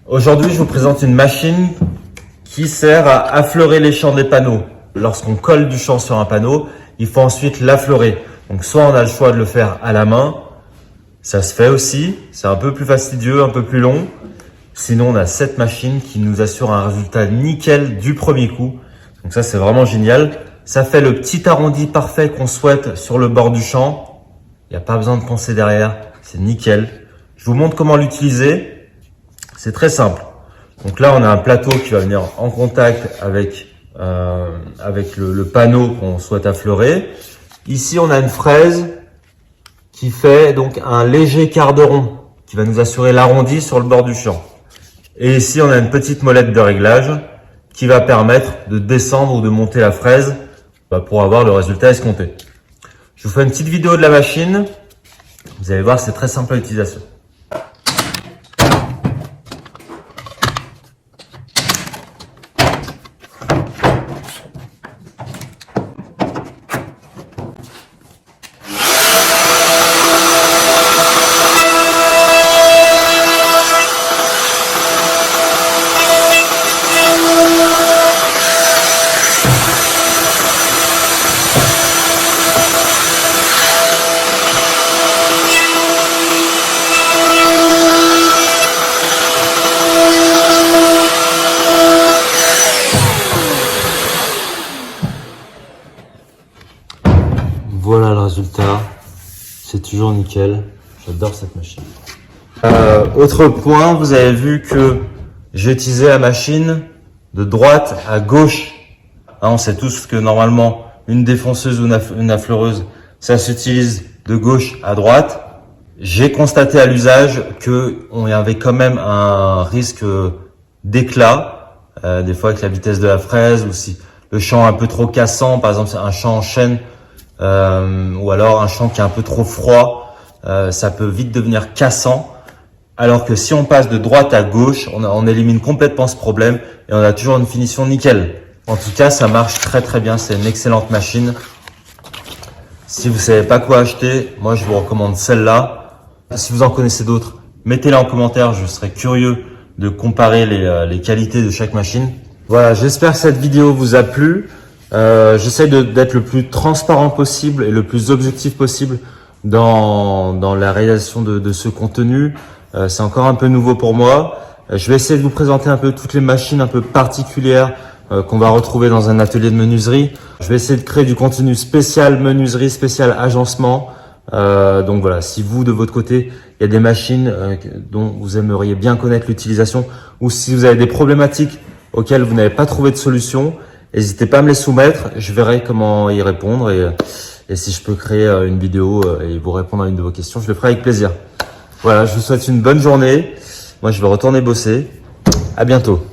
Aujourd'hui, je vous présente une machine qui sert à affleurer les champs des panneaux. Lorsqu'on colle du champ sur un panneau, il faut ensuite l'affleurer. Donc soit on a le choix de le faire à la main, ça se fait aussi, c'est un peu plus fastidieux, un peu plus long. Sinon, on a cette machine qui nous assure un résultat nickel du premier coup. Donc ça, c'est vraiment génial. Ça fait le petit arrondi parfait qu'on souhaite sur le bord du champ. Il n'y a pas besoin de penser derrière, c'est nickel. Je vous montre comment l'utiliser. C'est très simple. Donc là, on a un plateau qui va venir en contact avec le panneau qu'on souhaite affleurer. Ici, on a une fraise qui fait donc un léger quart de rond qui va nous assurer l'arrondi sur le bord du champ. Et ici, on a une petite molette de réglage qui va permettre de descendre ou de monter la fraise pour avoir le résultat escompté. Je vous fais une petite vidéo de la machine. Vous allez voir, c'est très simple à l'utilisation. Voilà le résultat, c'est toujours nickel, j'adore cette machine. Autre point, vous avez vu que j'ai utilisé la machine de droite à gauche. On sait tous que normalement une défonceuse ou une affleureuse, ça s'utilise de gauche à droite. J'ai constaté à l'usage qu'il y avait quand même un risque d'éclat, des fois avec la vitesse de la fraise ou si le champ est un peu trop cassant, par exemple c'est un champ en chêne, ou alors un champ qui est un peu trop froid, ça peut vite devenir cassant. Alors que si on passe de droite à gauche, on élimine complètement ce problème et on a toujours une finition nickel. En tout cas, ça marche très très bien, c'est une excellente machine. Si vous savez pas quoi acheter, moi je vous recommande celle-là. Si vous en connaissez d'autres, mettez-les en commentaire, je serais curieux de comparer les qualités de chaque machine. Voilà, j'espère que cette vidéo vous a plu. J'essaie d'être le plus transparent possible et le plus objectif possible dans la réalisation de ce contenu. C'est encore un peu nouveau pour moi. Je vais essayer de vous présenter un peu toutes les machines un peu particulières qu'on va retrouver dans un atelier de menuiserie. Je vais essayer de créer du contenu spécial menuiserie, spécial agencement. Donc voilà, si vous de votre côté, il y a des machines dont vous aimeriez bien connaître l'utilisation ou si vous avez des problématiques auxquelles vous n'avez pas trouvé de solution, n'hésitez pas à me les soumettre, je verrai comment y répondre et si je peux créer une vidéo et vous répondre à une de vos questions, je le ferai avec plaisir. Voilà, je vous souhaite une bonne journée. Moi, je vais retourner bosser. À bientôt.